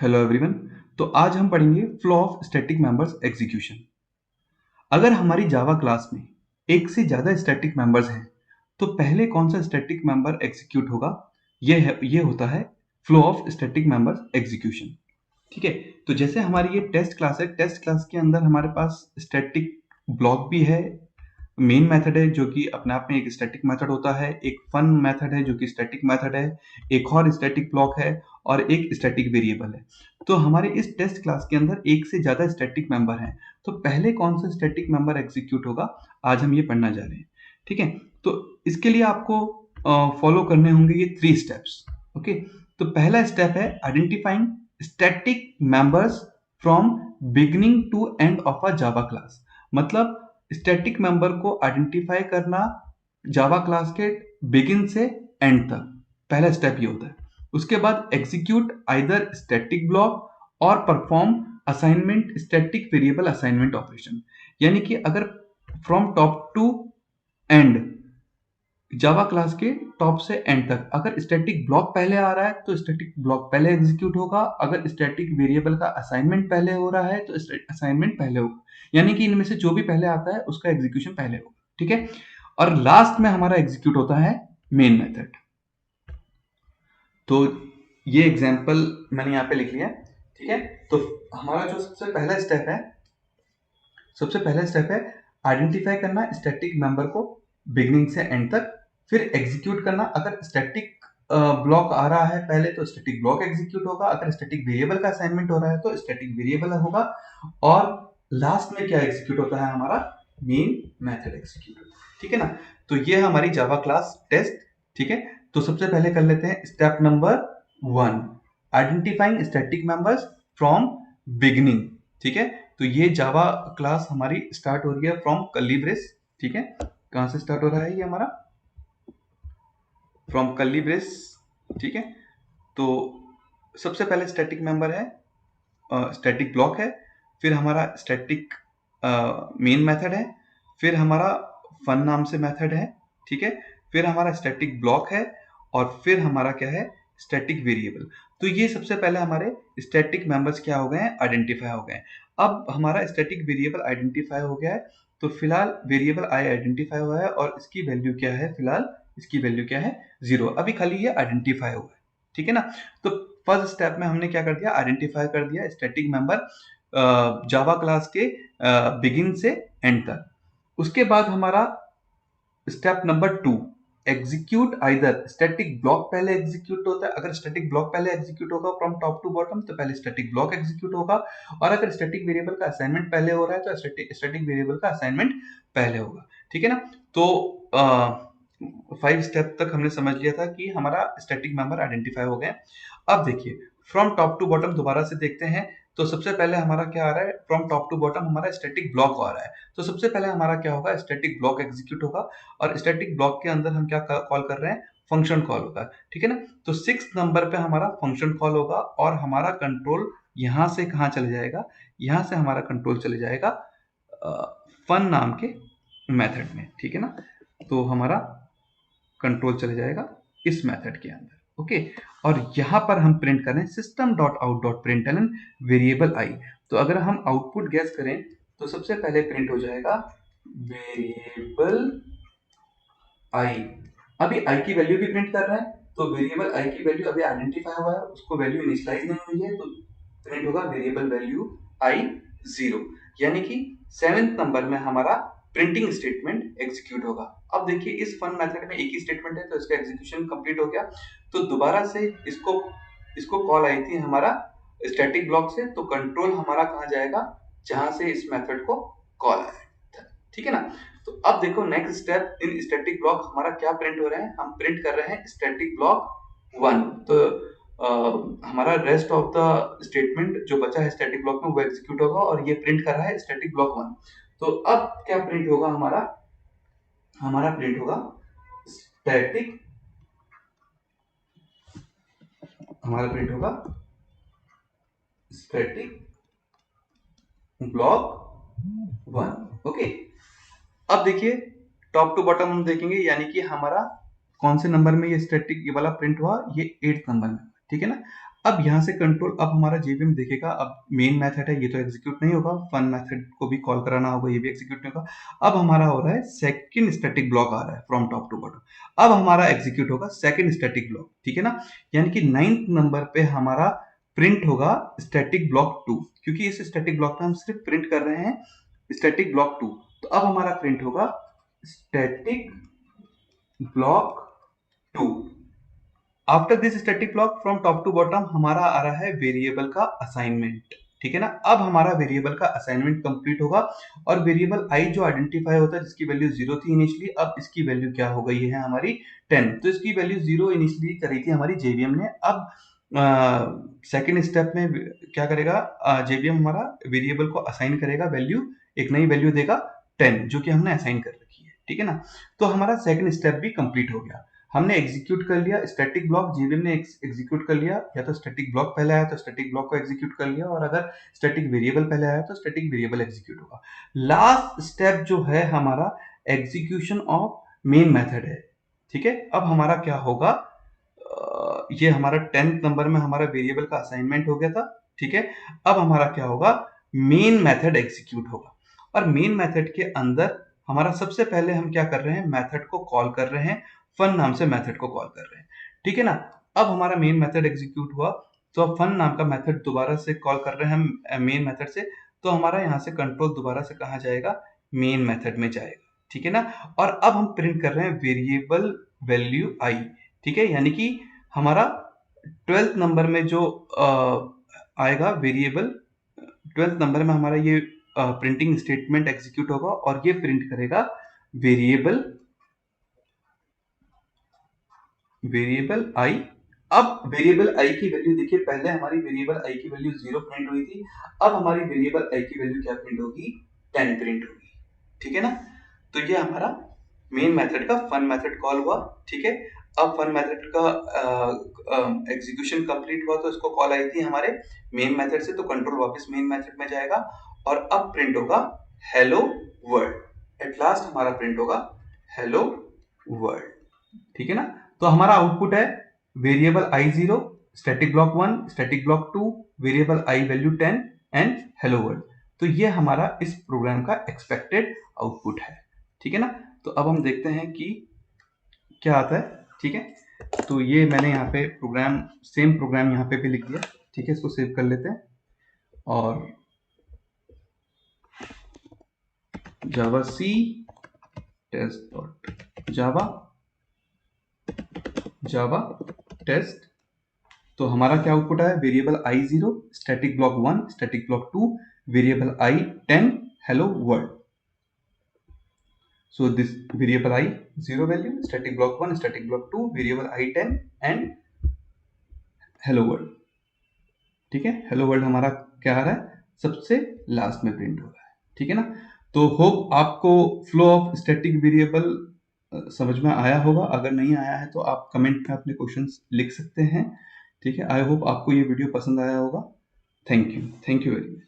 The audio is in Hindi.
Hello everyone. तो आज हम पढ़ेंगे flow of static members execution. अगर हमारी जावा क्लास में एक से ज़्यादा स्टैटिक मेंबर्स हैं तो पहले कौन सा स्टैटिक मेंबर एग्जीक्यूट होगा, ये होता है flow of static members execution. ठीक है, तो जैसे हमारी ये टेस्ट क्लास है, टेस्ट क्लास के अंदर हमारे पास स्टैटिक ब्लॉक भी है, मेन मेथड है जो कि अपने आप में एक स्टैटिक मेथड होता है, एक फन मेथड है जो कि स्टैटिक मेथड है, एक और स्टैटिक ब्लॉक है और एक स्टैटिक वेरिएबल है। तो हमारे इस टेस्ट क्लास के अंदर एक से ज्यादा स्टैटिक मेंबर हैं, तो पहले कौन सा स्टैटिक मेंबर एग्जीक्यूट होगा, आज हम ये पढ़ना जा रहे हैं। ठीक है, तो इसके लिए आपको फॉलो करने होंगे ये 3 स्टेप्स। ओके, तो पहला स्टेप है identifying static members from beginning to end of a Java class. मतलब स्टैटिक मेंबर को आइडेंटिफाई करना जावा क्लास के बिगिन से एंड तक, पहला स्टेप ये होता है। उसके बाद एग्जीक्यूट आइदर स्टैटिक ब्लॉक और perform assignment static variable assignment operation. यानी कि अगर from top to end Java class के टॉप से एंड तक अगर स्टैटिक ब्लॉक पहले आ रहा है तो स्टैटिक ब्लॉक पहले एग्जीक्यूट होगा, अगर स्टैटिक वेरिएबल का असाइनमेंट पहले हो रहा है तो असाइनमेंट पहले होगा। यानी कि इनमें से जो भी पहले आता है उसका एग्जीक्यूशन पहले होगा। ठीक है, और लास्ट में हमारा एग्जीक्यूट होता है मेन मेथड। तो ये एग्जांपल मैंने यहाँ पे लिख लिया। ठीक है, तो हमारा जो सबसे पहला स्टेप है आइडेंटिफाई करना स्टैटिक मेंबर को बिगिनिंग से एंड तक, फिर एग्जीक्यूट करना। अगर स्टैटिक ब्लॉक आ रहा है पहले तो स्टैटिक ब्लॉक एग्जीक्यूट होगा, अगर स्टैटिक वेरिएबल का असाइनमेंट हो रहा है तो स्टैटिक वेरिएबल होगा, और लास्ट में क्या एग्जीक्यूट होता है, हमारा मेन मेथड एग्जीक्यूट होता है। ठीक है ना, तो ये हमारी जावा क्लास टेस्ट। ठीक है, तो सबसे पहले कर लेते हैं step number 1, identifying static members from beginning. ठीक है, तो ये जावा क्लास हमारी स्टार्ट हो रही है फ्रॉम कर्ली ब्रेस। ठीक है, कहां से स्टार्ट हो रहा है ये हमारा, फ्रॉम कर्ली ब्रेस। ठीक है, तो सबसे पहले स्टैटिक मेंबर है, स्टैटिक ब्लॉक है, फिर हमारा स्टैटिक मेन मेथड है, फिर हमारा फन नाम से मेथड है। ठीक है, फिर हमारा स्टैटिक ब्लॉक है, और फिर हमारा क्या है, स्टैटिक वेरिएबल। तो ये सबसे पहले हमारे स्टैटिक मेंबर्स क्या हो गए हैं, आइडेंटिफाई हो गए हैं। अब हमारा स्टैटिक वेरिएबल आइडेंटिफाई हो गया है, तो फिलहाल वेरिएबल आई आइडेंटिफाई हुआ है और इसकी वैल्यू क्या है, फिलहाल इसकी वैल्यू क्या है, 0। अभी खाली ये आइडेंटिफाई हुआ है। ठीक है ना, तो फर्स्ट स्टेप में हमने क्या कर दिया, आइडेंटिफाई कर दिया स्टैटिक मेंबर जावा क्लास के बिगिन से एंड तक। उसके बाद हमारा step number 2, execute either static block पहले एग्जीक्यूट होता है। अगर स्टैटिक ब्लॉक पहले एग्जीक्यूट होगा फ्रॉम टॉप टू बॉटम तो पहले स्टैटिक ब्लॉक एग्जीक्यूट होगा, और अगर स्टैटिक वेरिएबल का असाइनमेंट पहले हो रहा है तो स्टैटिक वेरिएबल का असाइनमेंट पहले होगा। ठीक है ना, तो 5 स्टेप तक हमने समझ लिया था कि हमारा स्टैटिक मेंबर आइडेंटिफाई हो गए। अब देखिए फ्रॉम टॉप टू बॉटम दोबारा से देखते हैं। तो सबसे पहले हमारा क्या आ रहा है, फ्रॉम टॉप टू बॉटम हमारा स्टैटिक ब्लॉक आ रहा है। तो सबसे पहले हमारा क्या होगा, स्टैटिक ब्लॉक एग्जीक्यूट होगा, और स्टैटिक ब्लॉक के अंदर हम क्या कॉल कर रहे हैं, फंक्शन कॉल होगा। ठीक है ना, तो 6 नंबर पे हमारा फंक्शन कॉल होगा, और हमारा कंट्रोल यहां से कहां चले जाएगा, यहां से हमारा कंट्रोल चले जाएगा फन नाम के मेथड में। ठीक है ना, तो हमारा कंट्रोल चले जाएगा इस मेथड के अंदर। ओके, और यहां पर हम प्रिंट करें system dot out dot println variable I. तो अगर हम आउटपुट गैस करें तो सबसे पहले प्रिंट हो जाएगा वेरिएबल आई। अभी आई की वैल्यू भी प्रिंट कर रहे हैं, तो वेरिएबल आई की वैल्यू अभी आइडेंटिफाई हुआ है, उसको वैल्यू इनिशियलाइज नहीं हुई है, तो प्रिंट होगा वेरिएबल वैल्यू आई 0। यानी कि 7th नंबर में हमारा प्रिंटिंग स्टेटमेंट एग्जीक्यूट होगा। अब देखिए इस फन मेथड में एक ही स्टेटमेंट है तो इसका एग्जीक्यूशन कंप्लीट हो गया। तो दोबारा से इसको कॉल आई थी हमारा स्टैटिक ब्लॉक से, तो कंट्रोल हमारा कहां जाएगा, जहां से इस मेथड को कॉल आया। ठीक है ना, तो अब देखो next step in static block हमारा क्या प्रिंट हो रहा है, हम प्रिंट कर रहे हैं स्टैटिक ब्लॉक 1। तो हमारा रेस्ट ऑफ द स्टेटमेंट जो बचा है स्टैटिक ब्लॉक में वो एग्जीक्यूट होगा, और ये प्रिंट कर रहा है स्टैटिक ब्लॉक 1। तो अब क्या प्रिंट होगा, हमारा प्रिंट होगा स्टैटिक, हमारा प्रिंट होगा स्टैटिक ब्लॉक 1। ओके, अब देखिए टॉप टू बॉटम हम देखेंगे, यानी कि हमारा कौन से नंबर में ये स्टैटिक ये वाला प्रिंट हुआ, ये 8th नंबर में। ठीक है ना, अब यहाँ से कंट्रोल, अब हमारा JVM देखेगा, अब मेन मेथड है ये तो एग्जीक्यूट नहीं होगा, फन मेथड को भी कॉल कराना होगा, ये भी एग्जीक्यूट नहीं होगा। अब हमारा हो रहा है सेकंड स्टैटिक ब्लॉक आ रहा है फ्रॉम टॉप टू बॉटम। अब हमारा एग्जीक्यूट होगा सेकंड स्टैटिक ब्लॉक, ठीक है ना। यानी कि 9th नंबर पे हमारा प्रिंट होगा स्टैटिक ब्लॉक 2, क्योंकि इस स्टैटिक ब्लॉक में हम सिर्फ प्रिंट कर रहे हैं स्टैटिक ब्लॉक 2। तो अब हमारा प्रिंट होगा static block 2। After this static block from top to bottom हमारा आ रहा है वेरिएबल का असाइनमेंट, ठीक है ना। अब हमारा वेरिएबल का असाइनमेंट कंप्लीट होगा और वेरिएबल आई जो आइडेंटिफाई होता है, जिसकी वैल्यू 0 थी इनिशियली, अब इसकी वैल्यू क्या हो गई है हमारी 10। तो इसकी वैल्यू 0 इनिशियली करी थी हमारी JVM ने। अब सेकेंड स्टेप में क्या करेगा, JVM हमारा वेरिएबल को असाइन करेगा वैल्यू, एक नई वैल्यू देगा 10 जो कि हमने असाइन कर रखी है, ठीक है ना। तो हमारा सेकेंड स्टेप भी कंप्लीट हो गया, हमने एग्जीक्यूट कर लिया स्टैटिक ब्लॉक, JVM ने एग्जीक्यूट कर लिया, या तो स्टैटिक ब्लॉक पहले आया तो स्टैटिक ब्लॉक को एग्जीक्यूट कर लिया, और अगर स्टैटिक वेरिएबल पहले आया तो स्टैटिक वेरिएबल एग्जीक्यूट होगा। लास्ट स्टेप जो है हमारा एग्जीक्यूशन ऑफ मेन मेथड है, ठीक है। अब हमारा क्या होगा, ये हमारा 10th नंबर में हमारा वेरिएबल का असाइनमेंट हो गया था, ठीक है। अब हमारा क्या होगा, मेन मेथड एग्जीक्यूट होगा, और मेन मेथड के अंदर हमारा सबसे पहले हम क्या कर रहे हैं, मेथड को कॉल कर रहे हैं, फन नाम से मेथड को कॉल कर रहे हैं, ठीक है ना। अब हमारा मेन मेथड एग्जीक्यूट हुआ, तो अब फन नाम का मेथड दोबारा से कॉल कर रहे हैं हम मेन मेथड से, तो हमारा यहाँ से कंट्रोल दोबारा से कहाँ जाएगा, मेन मेथड में जाएगा, ठीक है ना। और अब हम प्रिंट कर रहे हैं वेरिएबल वैल्यू आई, ठीक है। यानी कि हमारा 12th नंबर में जो आएगा वेरिएबल, 12th नंबर में हमारा ये प्रिंटिंग स्टेटमेंट एग्जीक्यूट होगा, और ये प्रिंट करेगा वेरिएबल आई। अब वेरिएबल आई की वैल्यू देखिए, पहले हमारी वेरिएबल आई की वैल्यू 0 प्रिंट हुई थी, अब हमारी वेरिएबल आई की वैल्यू क्या प्रिंट होगी, 10 प्रिंट होगी, ठीक है ना। तो ये हमारा मेन मेथड का फन मेथड कॉल हुआ, ठीक है। अब फन मेथड का एग्जीक्यूशन कंप्लीट हुआ, तो इसको कॉल आई थी हमारे मेन मेथड से, तो कंट्रोल वापस मेन मेथड में जाएगा, और अब प्रिंट होगा हेलो वर्ल्ड। एट लास्ट हमारा प्रिंट होगा हेलो वर्ल्ड, ठीक है ना। तो हमारा आउटपुट है variable I 0, static block 1, static block 2, variable I value 10 and hello world. तो ये हमारा इस प्रोग्राम का एक्सपेक्टेड आउटपुट है, ठीक है ना। तो अब हम देखते हैं कि क्या आता है, ठीक है। तो ये मैंने यहाँ पे प्रोग्राम, सेम प्रोग्राम यहाँ पे भी लिख दिया, ठीक है। इसको सेव कर लेते हैं, और जावा सी टेस्ट डॉट जावा टेस्ट। तो हमारा क्या आउटपुट है, variable I 0, static block 1, static block 2, variable I 10, hello world. So this variable I 0 value, static block 1, static block 2, variable I 10 and hello world, ठीक है। हेलो वर्ल्ड हमारा क्या आ रहा है, सबसे लास्ट में प्रिंट हो रहा है, ठीक है ना। तो होप आपको फ्लो ऑफ स्टैटिक वेरिएबल समझ में आया होगा, अगर नहीं आया है तो आप कमेंट में अपने क्वेश्चंस लिख सकते हैं, ठीक है। आई होप आपको ये वीडियो पसंद आया होगा। Thank you very much.